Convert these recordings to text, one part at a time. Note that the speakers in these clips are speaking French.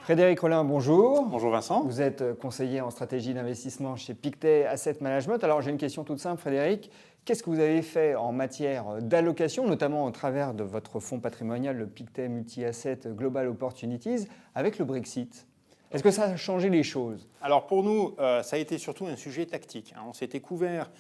Frédéric Rollin, bonjour. Bonjour Vincent. Vous êtes conseiller en stratégie d'investissement chez Pictet Asset Management. Alors j'ai une question toute simple, Frédéric. Qu'est-ce que vous avez fait en matière d'allocation, notamment au travers de votre fonds patrimonial, le Pictet Multi-Asset Global Opportunities, avec le Brexit? Est-ce que ça a changé les choses? Alors pour nous, ça a été surtout un sujet tactique. On s'était couvert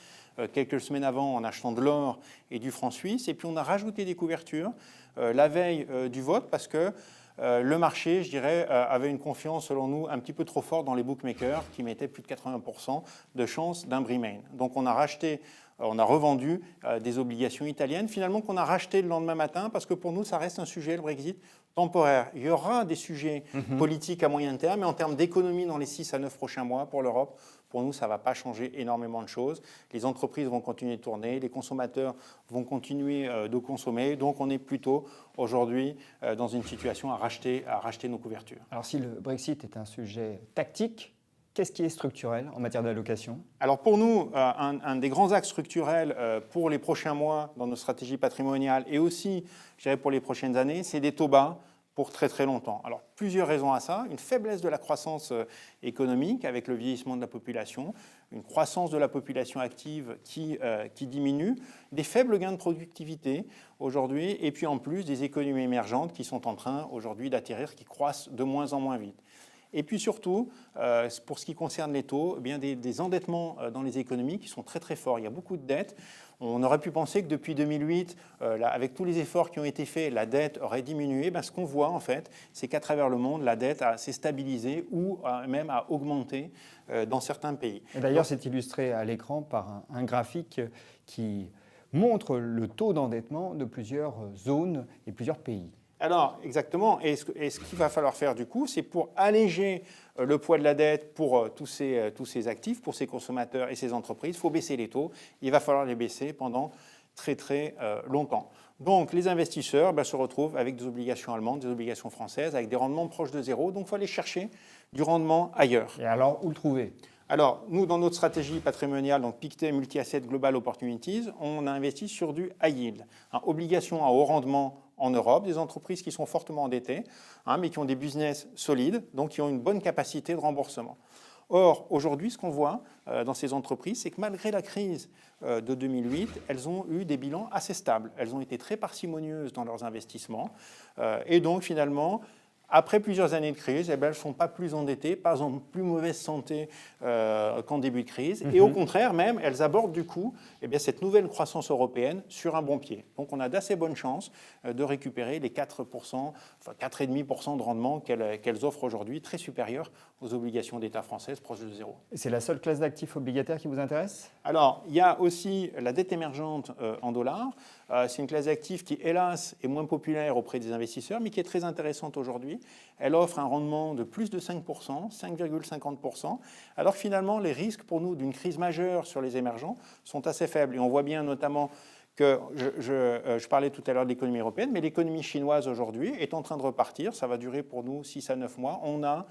quelques semaines avant en achetant de l'or et du franc suisse, et puis on a rajouté des couvertures la veille du vote parce que le marché, je dirais, avait une confiance, selon nous, un petit peu trop forte dans les bookmakers qui mettaient plus de 80% de chances d'un remain. Donc on a revendu des obligations italiennes, finalement qu'on a racheté le lendemain matin parce que pour nous, ça reste un sujet, le Brexit, temporaire. Il y aura des sujets politiques à moyen terme, mais en termes d'économie dans les 6 à 9 prochains mois pour l'Europe, pour nous, ça ne va pas changer énormément de choses. Les entreprises vont continuer de tourner, les consommateurs vont continuer de consommer. Donc, on est plutôt aujourd'hui dans une situation à racheter nos couvertures. Alors, si le Brexit est un sujet tactique, qu'est-ce qui est structurel en matière d'allocation? Alors pour nous, un des grands axes structurels pour les prochains mois dans nos stratégies patrimoniales et aussi, je dirais, pour les prochaines années, c'est des taux bas pour très très longtemps. Alors plusieurs raisons à ça. Une faiblesse de la croissance économique avec le vieillissement de la population, une croissance de la population active qui diminue, des faibles gains de productivité aujourd'hui et puis en plus des économies émergentes qui sont en train aujourd'hui d'atterrir, qui croissent de moins en moins vite. Et puis surtout, pour ce qui concerne les taux, eh bien des endettements dans les économies qui sont très très forts. Il y a beaucoup de dettes. On aurait pu penser que depuis 2008, avec tous les efforts qui ont été faits, la dette aurait diminué. Ben, ce qu'on voit en fait, c'est qu'à travers le monde, la dette s'est stabilisée ou même a augmenté dans certains pays. D'ailleurs, c'est illustré à l'écran par un graphique qui montre le taux d'endettement de plusieurs zones et plusieurs pays. Alors, exactement. Et ce qu'il va falloir faire, du coup, c'est pour alléger le poids de la dette pour tous ces actifs, pour ces consommateurs et ces entreprises, il faut baisser les taux. Il va falloir les baisser pendant très, très longtemps. Donc, les investisseurs se retrouvent avec des obligations allemandes, des obligations françaises, avec des rendements proches de zéro. Donc, il faut aller chercher du rendement ailleurs. Et alors, où le trouver ? Alors, nous, dans notre stratégie patrimoniale, donc Pictet Multi-Asset Global Opportunities, on a investi sur du high yield, obligations à haut rendement en Europe, des entreprises qui sont fortement endettées, mais qui ont des business solides, donc qui ont une bonne capacité de remboursement. Or, aujourd'hui, ce qu'on voit dans ces entreprises, c'est que malgré la crise de 2008, elles ont eu des bilans assez stables. Elles ont été très parcimonieuses dans leurs investissements. Et donc, finalement, après plusieurs années de crise, elles ne sont pas plus endettées, pas en plus mauvaise santé qu'en début de crise. Et au contraire, même, elles abordent du coup cette nouvelle croissance européenne sur un bon pied. Donc on a d'assez bonnes chances de récupérer les 4%, enfin 4,5% de rendement qu'elles offrent aujourd'hui, très supérieur aux obligations d'État françaises, proches de zéro. C'est la seule classe d'actifs obligataires qui vous intéresse ? Alors, il y a aussi la dette émergente en dollars. C'est une classe d'actifs qui, hélas, est moins populaire auprès des investisseurs, mais qui est très intéressante aujourd'hui. Elle offre un rendement de plus de 5%, 5,50%, alors que finalement, les risques pour nous d'une crise majeure sur les émergents sont assez faibles. Et on voit bien notamment que je parlais tout à l'heure de l'économie européenne, mais l'économie chinoise aujourd'hui est en train de repartir. Ça va durer pour nous 6 à 9 mois. On a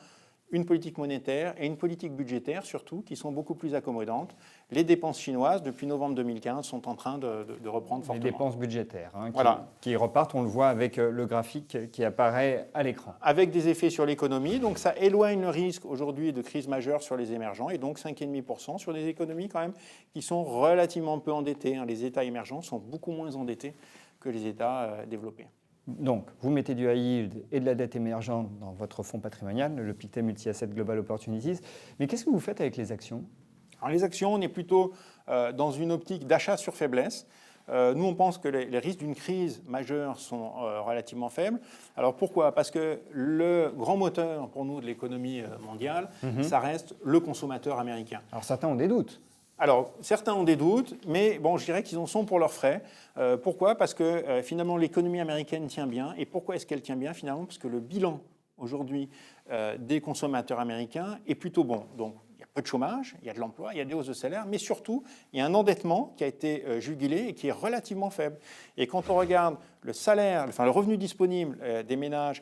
une politique monétaire et une politique budgétaire surtout qui sont beaucoup plus accommodantes. Les dépenses chinoises, depuis novembre 2015, sont en train de reprendre fortement. Les dépenses budgétaires voilà. qui repartent, on le voit avec le graphique qui apparaît à l'écran. Avec des effets sur l'économie, donc ça éloigne le risque aujourd'hui de crise majeure sur les émergents et donc 5,5% sur des économies quand même qui sont relativement peu endettées. Les États émergents sont beaucoup moins endettés que les États développés. Donc, vous mettez du high yield et de la dette émergente dans votre fonds patrimonial, le Pictet Multi-Asset Global Opportunities. Mais qu'est-ce que vous faites avec les actions ? Alors, les actions, on est plutôt dans une optique d'achat sur faiblesse. Nous, on pense que les risques d'une crise majeure sont relativement faibles. Alors pourquoi ? Parce que le grand moteur pour nous de l'économie mondiale, ça reste le consommateur américain. Alors certains ont des doutes. Alors, certains ont des doutes, mais bon, je dirais qu'ils en sont pour leurs frais. Pourquoi ? Parce que finalement, l'économie américaine tient bien. Et pourquoi est-ce qu'elle tient bien finalement ? Parce que le bilan aujourd'hui des consommateurs américains est plutôt bon. Donc, il y a peu de chômage, il y a de l'emploi, il y a des hausses de salaire, mais surtout, il y a un endettement qui a été jugulé et qui est relativement faible. Et quand on regarde le salaire, enfin le revenu disponible des ménages,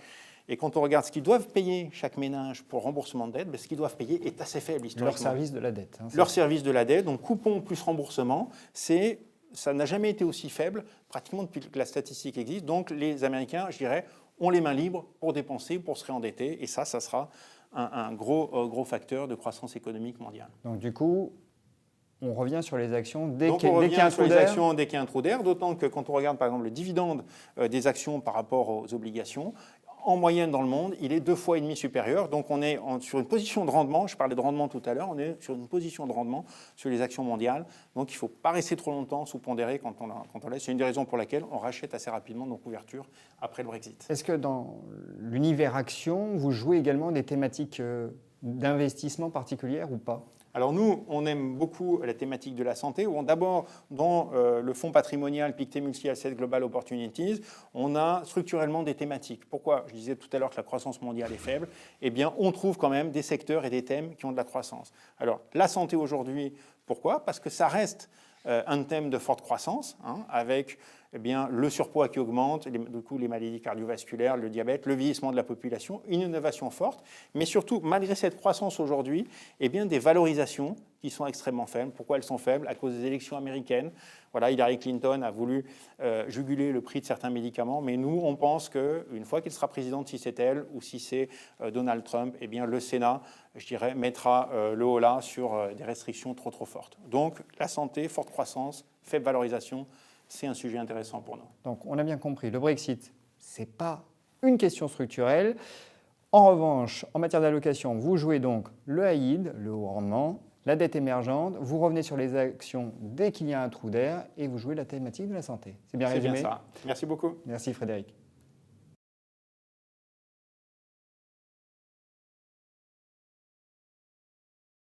et quand on regarde ce qu'ils doivent payer chaque ménage pour remboursement de dette, ce qu'ils doivent payer est assez faible historiquement. Leur service de la dette. Leur service de la dette, donc coupon plus remboursement, ça n'a jamais été aussi faible, pratiquement depuis que la statistique existe. Donc les Américains, je dirais, ont les mains libres pour dépenser, pour se réendetter. Et ça sera un gros facteur de croissance économique mondiale. Donc du coup, on revient sur les actions dès Donc qu'il on revient y a un sur trou les d'air. actions dès qu'il y a un trou d'air, d'autant que quand on regarde par exemple le dividende des actions par rapport aux obligations, en moyenne dans le monde, il est 2,5 fois supérieur. Donc on est sur une position de rendement, je parlais de rendement tout à l'heure, on est sur une position de rendement sur les actions mondiales. Donc il ne faut pas rester trop longtemps sous-pondéré quand on laisse. C'est une des raisons pour laquelle on rachète assez rapidement nos couvertures après le Brexit. Est-ce que dans l'univers action, vous jouez également des thématiques d'investissement particulières ou pas ? Alors nous, on aime beaucoup la thématique de la santé. D'abord, dans le fonds patrimonial Pictet Multi-Asset Global Opportunities, on a structurellement des thématiques. Pourquoi ? Je disais tout à l'heure que la croissance mondiale est faible. Eh bien, on trouve quand même des secteurs et des thèmes qui ont de la croissance. Alors, la santé aujourd'hui, pourquoi ? Parce que ça reste un thème de forte croissance, avec le surpoids qui augmente, du coup les maladies cardiovasculaires, le diabète, le vieillissement de la population, une innovation forte, mais surtout, malgré cette croissance aujourd'hui, des valorisations qui sont extrêmement faibles. Pourquoi elles sont faibles ? À cause des élections américaines. Voilà, Hillary Clinton a voulu juguler le prix de certains médicaments, mais nous, on pense qu'une fois qu'elle sera présidente, si c'est elle ou si c'est Donald Trump, le Sénat, je dirais, mettra le holà sur des restrictions trop fortes. Donc, la santé, forte croissance, faible valorisation, c'est un sujet intéressant pour nous. Donc, on a bien compris, le Brexit, ce n'est pas une question structurelle. En revanche, en matière d'allocation, vous jouez donc le high yield, le haut rendement, la dette émergente, vous revenez sur les actions dès qu'il y a un trou d'air et vous jouez la thématique de la santé. C'est bien résumé ? C'est bien ça. Merci beaucoup. Merci Frédéric.